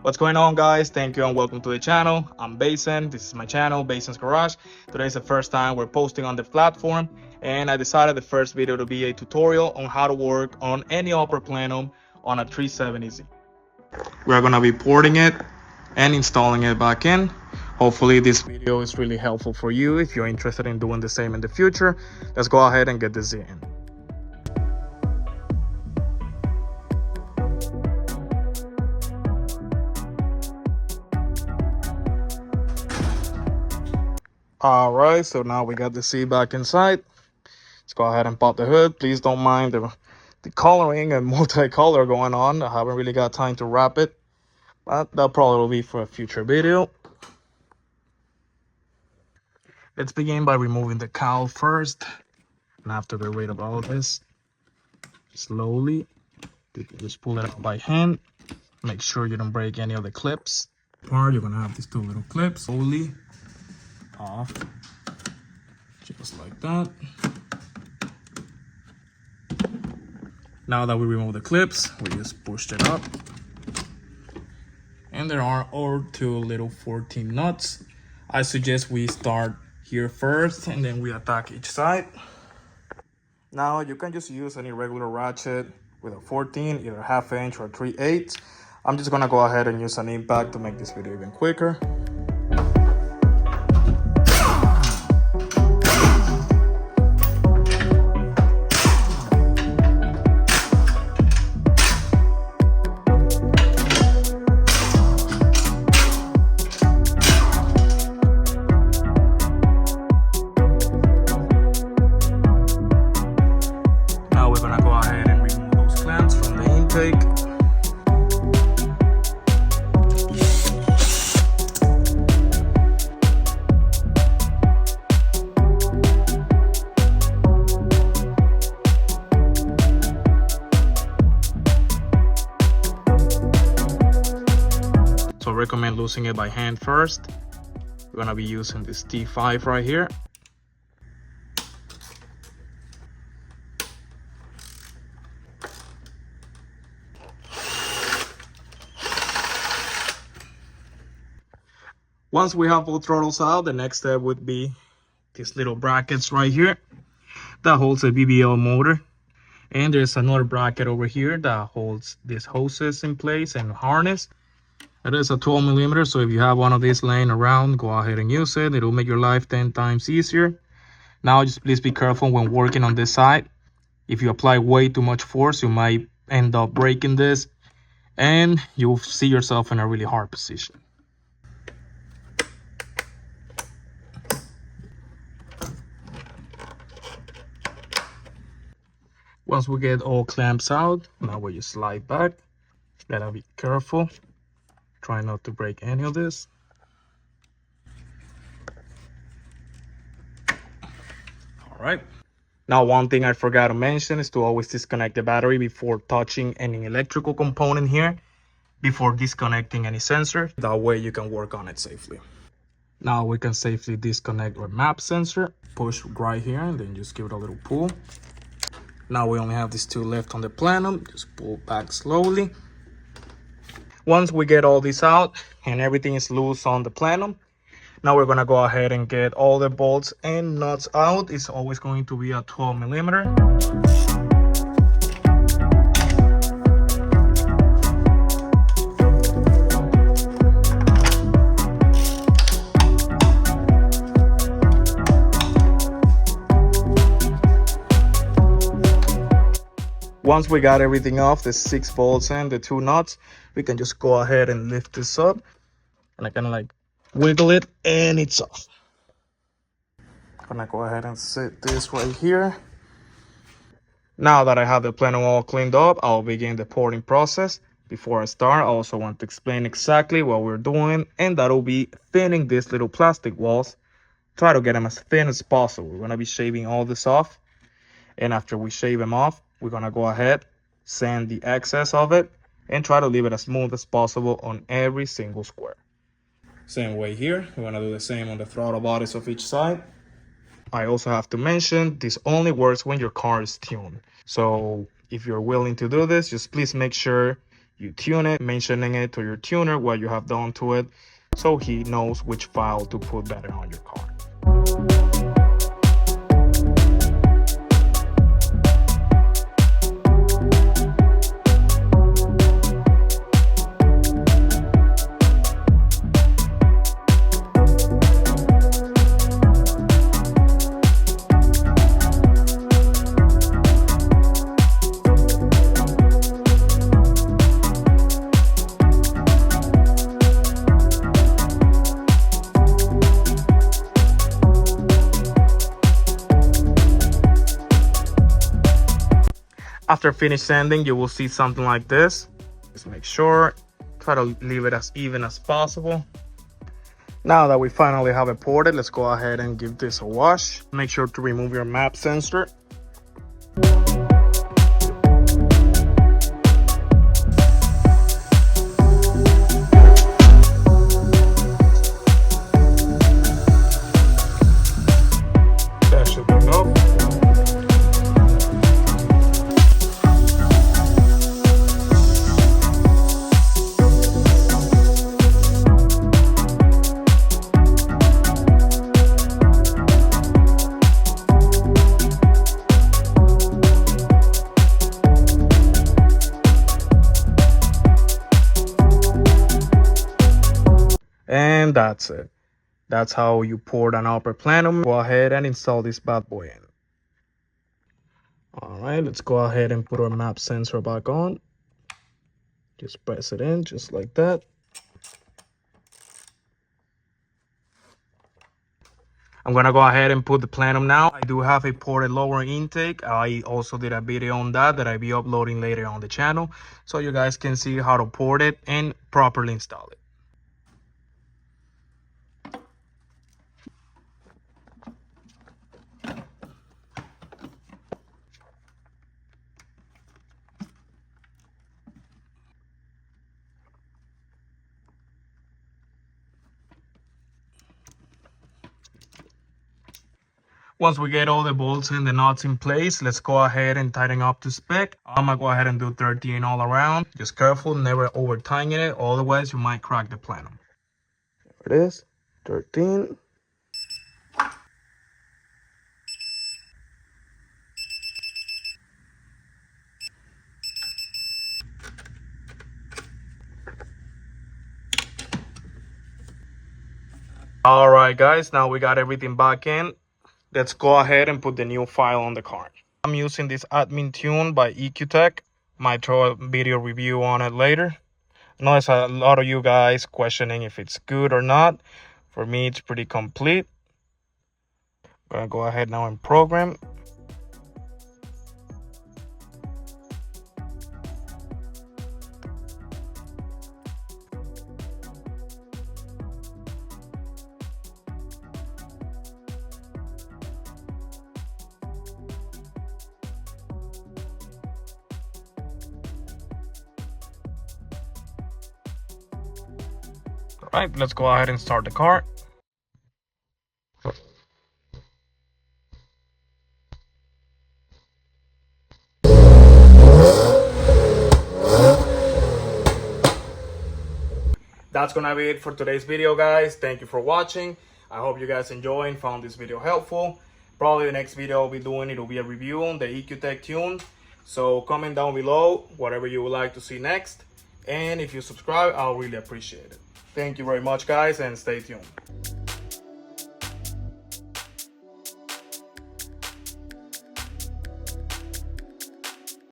What's going on, guys? Thank you and welcome to the channel. I'm Basin. This is my channel, Basin's Garage. Today is the first time we're posting on the platform, and I decided the first video to be a tutorial on how to work on any upper plenum on a 370Z. We're gonna be porting it and installing it back in. Hopefully this video is really helpful for you if you're interested in doing the same in the future. Let's go ahead and get this in. All right, so now we got the seat back inside. Let's go ahead and pop the hood. Please don't mind the coloring and multicolor going on. I haven't really got time to wrap it, but that probably will be for a future video. Let's begin by removing the cowl first. And after get rid of all of this, slowly, you can just pull it out by hand. Make sure you don't break any of the clips. You're gonna have these two little clips. Slowly off, just like that. Now that we remove the clips, we just pushed it up. And there are our two little 14 nuts. I suggest we start here first and then we attack each side. Now you can just use any regular ratchet with a 14, either 1/2 inch or 3/8. I'm just gonna go ahead and use an impact to make this video even quicker. So I recommend loosening it by hand first. We're gonna be using this T5 right here. Once we have both throttles out, the next step would be these little brackets right here that holds a BBL motor. And there's another bracket over here that holds these hoses in place and harness. It is a 12mm, so if you have one of these laying around, go ahead and use it. It'll make your life 10 times easier. Now just please be careful when working on this side. If you apply way too much force, you might end up breaking this and you'll see yourself in a really hard position. Once we get all clamps out, now we just slide back. Gotta be careful. Try not to break any of this. All right. Now, one thing I forgot to mention is to always disconnect the battery before touching any electrical component here, before disconnecting any sensor. That way you can work on it safely. Now we can safely disconnect our map sensor. Push right here and then just give it a little pull. Now we only have these two left on the plenum. Just pull back slowly. Once we get all this out and everything is loose on the plenum, now we're gonna go ahead and get all the bolts and nuts out. It's always going to be a 12mm. Once we got everything off, the 6 bolts and the 2 nuts, we can just go ahead and lift this up. And I kind of like wiggle it and it's off. I'm gonna go ahead and set this right here. Now that I have the plenum all cleaned up, I'll begin the porting process. Before I start, I also want to explain exactly what we're doing, and that'll be thinning these little plastic walls. Try to get them as thin as possible. We're gonna be shaving all this off. And after we shave them off, we're gonna go ahead, sand the excess of it, and try to leave it as smooth as possible on every single square. Same way here, we're gonna do the same on the throttle bodies of each side. I also have to mention, this only works when your car is tuned. So if you're willing to do this, just please make sure you tune it, mentioning it to your tuner what you have done to it, so he knows which file to put better on your car. After finish sanding, you will see something like this. Just make sure, try to leave it as even as possible. Now that we finally have it ported, let's go ahead and give this a wash. Make sure to remove your map sensor. That should be enough. And that's it. That's how you port an upper plenum. Go ahead and install this bad boy in. All right, let's go ahead and put our map sensor back on. Just press it in just like that. I'm gonna go ahead and put the plenum now. I do have a ported lower intake. I also did a video on that I'll be uploading later on the channel, so you guys can see how to port it and properly install it. Once we get all the bolts and the nuts in place, let's go ahead and tighten up to spec. I'm gonna go ahead and do 13 all around. Just careful, never over tightening it, otherwise you might crack the plenum. There it is, 13. All right, guys, now we got everything back in. Let's go ahead and put the new file on the card. I'm using this admin tune by EQTech. Might throw a video review on it later. I know there's a lot of you guys questioning if it's good or not. For me, it's pretty complete. I'm gonna go ahead now and program. All right, let's go ahead and start the car. That's gonna be it for today's video, guys. Thank you for watching. I hope you guys enjoyed and found this video helpful. Probably the next video I'll be doing, it'll be a review on the EQTech tune. So comment down below whatever you would like to see next. And if you subscribe, I'll really appreciate it. Thank you very much, guys, and stay tuned.